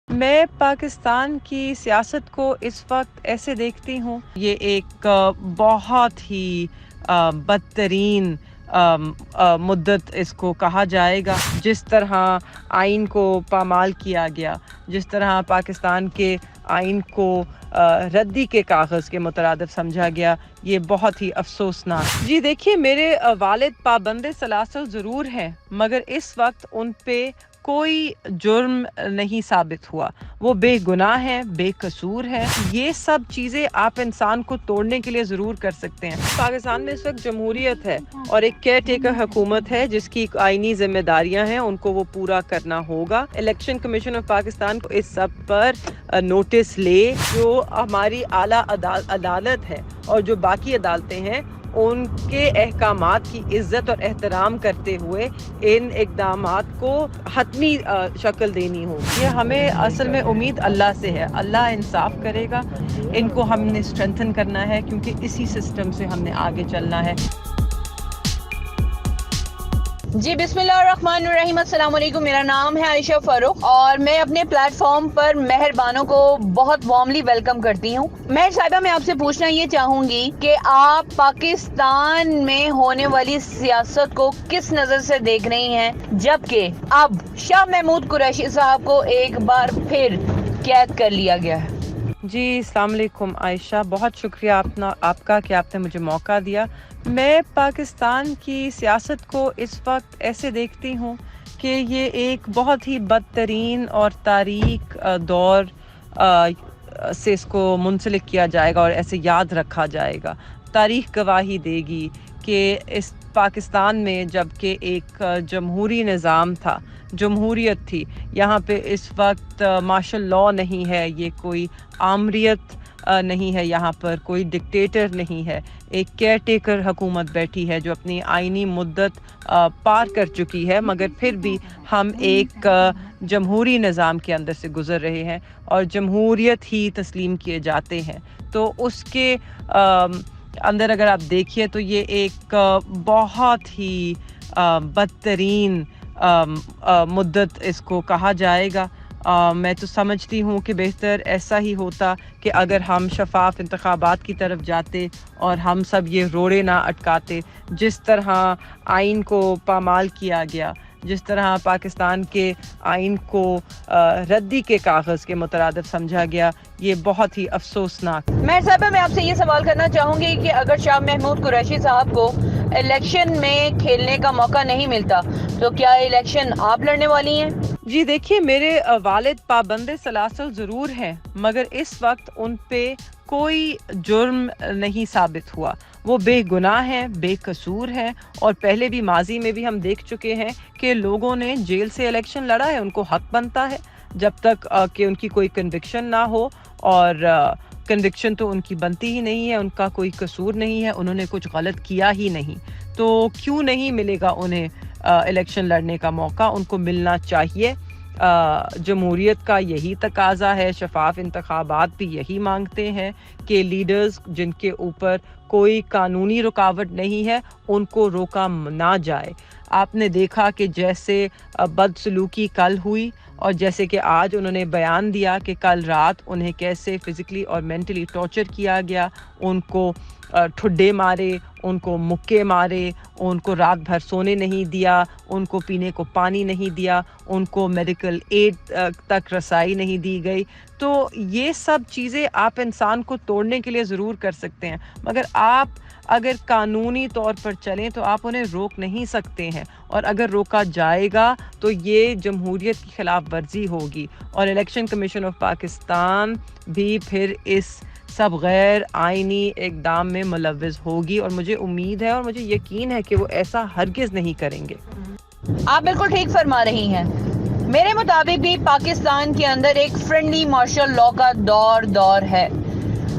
मैं पाकिस्तान की सियासत को इस वक्त ऐसे देखती हूँ, ये एक बहुत ही बदतरीन मुद्दत इसको कहा जाएगा। जिस तरह आइन को पामाल किया गया, जिस तरह पाकिस्तान के आइन को रद्दी के कागज़ के मुतरादिफ समझा गया, ये बहुत ही अफसोसनाक। जी देखिए, मेरे वालिद पाबंद सलासल ज़रूर हैं, मगर इस वक्त उन पे कोई जुर्म नहीं साबित हुआ। वो बेगुनाह हैं, बेकसूर हैं। ये सब चीज़ें आप इंसान को तोड़ने के लिए ज़रूर कर सकते हैं। पाकिस्तान में इस वक्त जमहूरियत है और एक केयर टेकर हुकूमत है जिसकी आइनी जिम्मेदारियां हैं, उनको वो पूरा करना होगा। इलेक्शन कमीशन ऑफ पाकिस्तान को इस सब पर नोटिस ले। जो हमारी आला अदालत है और जो बाकी अदालतें हैं, उनके अहकामात की इज्जत और एहतराम करते हुए इन इक़दामात को हतमी शक्ल देनी होगी। ये हमें असल में उम्मीद अल्लाह से है, अल्लाह इंसाफ करेगा। इनको हमने स्ट्रेंथन करना है क्योंकि इसी सिस्टम से हमने आगे चलना है। जी बिस्मिल्लाहिर्रहमानिर्रहीम, अस्सलाम वालेकुम। मेरा नाम है आयशा फारूक और मैं अपने प्लेटफॉर्म पर मेहरबानों को बहुत वार्मली वेलकम करती हूँ। मैं साहिबा, मैं आपसे पूछना ये चाहूंगी कि आप पाकिस्तान में होने वाली सियासत को किस नज़र से देख रही हैं, जबकि अब शाह महमूद कुरैशी साहब को एक बार फिर कैद कर लिया गया है। जी अस्सलाम वालेकुम आयशा, बहुत शुक्रिया आपका कि आपने मुझे मौका दिया। मैं पाकिस्तान की सियासत को इस वक्त ऐसे देखती हूँ कि ये एक बहुत ही बदतरीन और तारीक दौर से इसको मुंसलिक किया जाएगा और ऐसे याद रखा जाएगा। तारीख गवाही देगी कि इस पाकिस्तान में जबकि एक जमहूरी निज़ाम था, जमहूरियत थी, यहाँ पे इस वक्त मार्शल लॉ नहीं है, ये कोई आमरीत नहीं है, यहाँ पर कोई डिक्टेटर नहीं है। एक केयर टेकर हुकूमत बैठी है जो अपनी आइनी मुद्दत पार कर चुकी है, मगर फिर भी हम एक जमहूरी निज़ाम के अंदर से गुज़र रहे हैं और जमहूरियत ही तस्लीम किए जाते हैं। तो उसके अंदर अगर आप देखिए तो ये एक बहुत ही बदतरीन मुद्दत इसको कहा जाएगा। मैं तो समझती हूँ कि बेहतर ऐसा ही होता कि अगर हम शफाफ इंतखाबात की तरफ जाते और हम सब ये रोड़े ना अटकाते। जिस तरह आइन को पामाल किया गया, जिस तरह पाकिस्तान के आइन को रद्दी के कागज़ के मुतरादिफ समझा गया, ये बहुत ही अफसोसनाक। मैं साहिबा, मैं आपसे ये सवाल करना चाहूँगी कि अगर शाह महमूद कुरैशी साहब को इलेक्शन में खेलने का मौका नहीं मिलता तो क्या इलेक्शन आप लड़ने वाली हैं? जी देखिए, मेरे वालिद पाबंद सलासल ज़रूर हैं, मगर इस वक्त उन पे कोई जुर्म नहीं साबित हुआ। वो बेगुनाह हैं, बेकसूर हैं और पहले भी माजी में भी हम देख चुके हैं कि लोगों ने जेल से इलेक्शन लड़ा है। उनको हक बनता है जब तक कि उनकी कोई कन्विक्शन ना हो, और कन्विक्शन तो उनकी बनती ही नहीं है, उनका कोई कसूर नहीं है, उन्होंने कुछ गलत किया ही नहीं, तो क्यों नहीं मिलेगा उन्हें इलेक्शन लड़ने का मौका? उनको मिलना चाहिए। जमहूरियत का यही तकाजा है, शफाफ इंतखाबात भी यही मांगते हैं कि लीडर्स जिनके ऊपर कोई कानूनी रुकावट नहीं है उनको रोका ना जाए। आपने देखा कि जैसे बदसलूकी कल हुई और जैसे कि आज उन्होंने बयान दिया कि कल रात उन्हें कैसे फिज़िकली और मेंटली टॉर्चर किया गया, उनको ठुड्डे मारे, उनको मुक्के मारे, उनको रात भर सोने नहीं दिया, उनको पीने को पानी नहीं दिया, उनको मेडिकल एड तक रसाई नहीं दी गई। तो ये सब चीज़ें आप इंसान को तोड़ने के लिए ज़रूर कर सकते हैं, मगर आप अगर कानूनी तौर पर चलें तो आप उन्हें रोक नहीं सकते हैं, और अगर रोका जाएगा तो ये जमहूरियत की खिलाफ वर्जी होगी और इलेक्शन कमीशन ऑफ पाकिस्तान भी फिर इस सब गैर आइनी इक़दाम में मुलव्विज़ होगी, और मुझे उम्मीद है और मुझे यकीन है कि वो ऐसा हरगिज़ नहीं करेंगे। आप बिल्कुल ठीक फरमा रही हैं। मेरे मुताबिक भी पाकिस्तान के अंदर एक फ्रेंडली मार्शल लॉ का दौर है।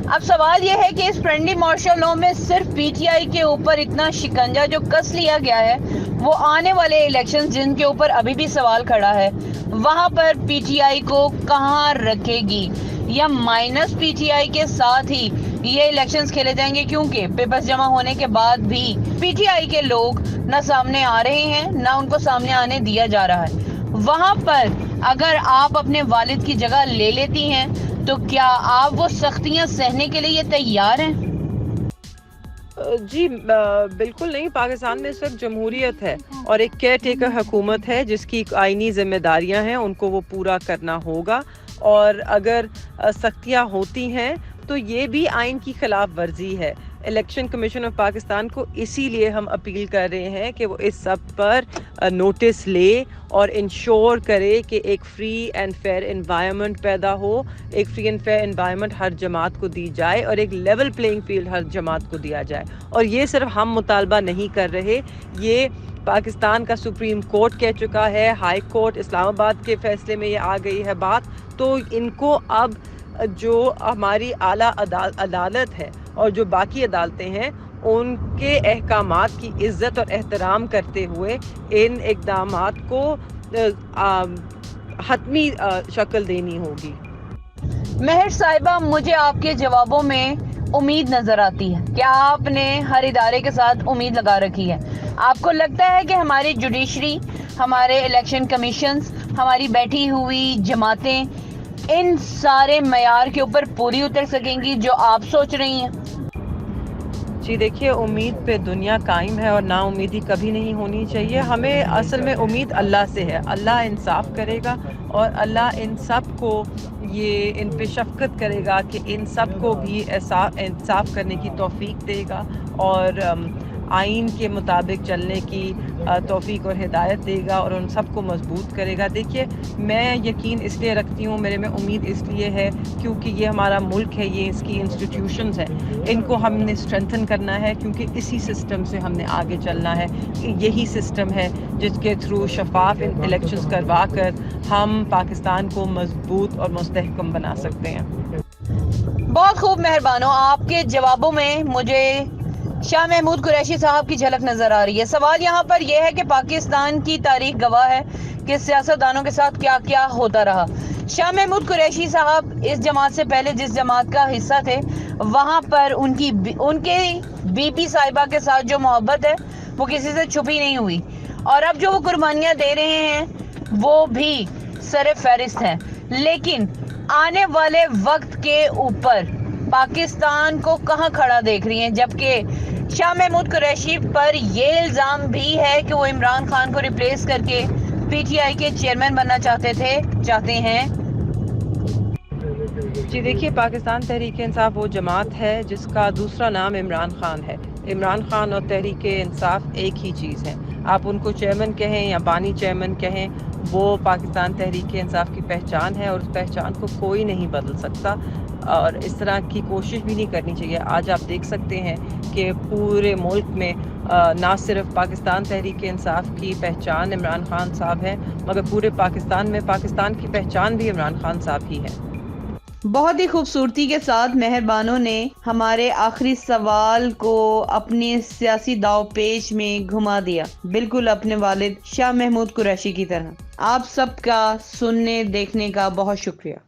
अब सवाल यह है कि इस फ्रेंडली मार्शल लॉ में सिर्फ पीटीआई के ऊपर इतना शिकंजा जो कस लिया गया है, वो आने वाले इलेक्शंस जिनके ऊपर अभी भी सवाल खड़ा है, वहां पर पीटीआई को कहां रखेगी, या माइनस पीटीआई के साथ ही ये इलेक्शंस खेले जाएंगे, क्योंकि पेपर्स जमा होने के बाद भी पीटीआई के लोग ना सामने आ रहे हैं ना उनको सामने आने दिया जा रहा है। वहां पर اگر آپ اپنے والد کی جگہ لے لیتی ہیں تو کیا آپ وہ سختیاں سہنے کے لیے تیار ہیں؟ جی بالکل نہیں. پاکستان میں اس وقت جمہوریت ہے اور ایک کیئر ٹیکر حکومت ہے جس کی آئینی ذمہ داریاں ہیں, ان کو وہ پورا کرنا ہوگا. اور اگر سختیاں ہوتی ہیں تو یہ بھی آئین کی خلاف ورزی ہے. الیکشن کمیشن آف پاکستان کو اسی لیے ہم اپیل کر رہے ہیں کہ وہ اس سب پر نوٹس لے اور انشور کرے کہ ایک فری اینڈ فیئر انوائرمنٹ پیدا ہو, ایک فری اینڈ فیئر انوائرمنٹ ہر جماعت کو دی جائے اور ایک لیول پلینگ فیلڈ ہر جماعت کو دیا جائے. اور یہ صرف ہم مطالبہ نہیں کر رہے, یہ پاکستان کا سپریم کورٹ کہہ چکا ہے, ہائی کورٹ اسلام آباد کے فیصلے میں یہ آ گئی ہے بات. تو ان کو اب جو ہماری اعلیٰ عدالت ہے اور جو باقی عدالتیں ہیں ان کے احکامات کی عزت اور احترام کرتے ہوئے ان اقدامات کو حتمی شکل دینی ہوگی. مہر صاحبہ, مجھے آپ کے جوابوں میں امید نظر آتی ہے. کیا آپ نے ہر ادارے کے ساتھ امید لگا رکھی ہے؟ آپ کو لگتا ہے کہ ہماری جوڈیشری, ہمارے الیکشن کمیشنز, ہماری بیٹھی ہوئی جماعتیں ان سارے معیار کے اوپر پوری اتر سکیں گی جو آپ سوچ رہی ہیں؟ جی دیکھیے, امید پہ دنیا قائم ہے اور نا امیدی کبھی نہیں ہونی چاہیے. ہمیں اصل میں امید اللہ سے ہے. اللہ انصاف کرے گا اور اللہ ان سب کو یہ ان پہ شفقت کرے گا کہ ان سب کو بھی انصاف کرنے کی توفیق دے گا اور آئین کے مطابق چلنے کی توفیق اور ہدایت دے گا اور ان سب کو مضبوط کرے گا. دیکھیے, میں یقین اس لیے رکھتی ہوں, میرے میں امید اس لیے ہے کیونکہ یہ ہمارا ملک ہے, یہ اس کی انسٹیٹیوشنز ہیں, ان کو ہم نے اسٹرینتھن کرنا ہے کیونکہ اسی سسٹم سے ہم نے آگے چلنا ہے. یہی سسٹم ہے جس کے تھرو شفاف الیکشنز کروا کر ہم پاکستان کو مضبوط اور مستحکم بنا سکتے ہیں. بہت خوب مہربانو, آپ کے جوابوں میں مجھے شاہ محمود قریشی صاحب کی جھلک نظر آ رہی ہے. سوال یہاں پر یہ ہے کہ پاکستان کی تاریخ گواہ ہے کہ سیاستدانوں کے ساتھ کیا کیا ہوتا رہا. شاہ محمود قریشی صاحب اس جماعت سے پہلے جس جماعت کا حصہ تھے وہاں پر ان کے بی بی صاحبہ کے ساتھ جو محبت ہے وہ کسی سے چھپی نہیں ہوئی, اور اب جو وہ قربانیاں دے رہے ہیں وہ بھی سر فہرست ہیں. لیکن آنے والے وقت کے اوپر پاکستان کو کہاں کھڑا دیکھ رہی ہیں, جبکہ شاہ محمود قریشی پر یہ الزام بھی ہے کہ وہ عمران خان کو ریپلیس کر کے پی ٹی آئی کے چیئرمین بننا چاہتے ہیں. جی دیکھیے, پاکستان تحریک انصاف وہ جماعت ہے جس کا دوسرا نام عمران خان ہے. عمران خان اور تحریک انصاف ایک ہی چیز ہے. آپ ان کو چیئرمین کہیں یا بانی چیئرمین کہیں, وہ پاکستان تحریک انصاف کی پہچان ہے اور اس پہچان کو کوئی نہیں بدل سکتا اور اس طرح کی کوشش بھی نہیں کرنی چاہیے. آج آپ دیکھ سکتے ہیں کہ پورے ملک میں نہ صرف پاکستان تحریک انصاف کی پہچان عمران خان صاحب ہے مگر پورے پاکستان میں پاکستان کی پہچان بھی عمران خان صاحب ہی ہے. بہت ہی خوبصورتی کے ساتھ مہربانوں نے ہمارے آخری سوال کو اپنے سیاسی داؤ پیچ میں گھما دیا, بالکل اپنے والد شاہ محمود قریشی کی طرح. آپ سب کا سننے دیکھنے کا بہت شکریہ.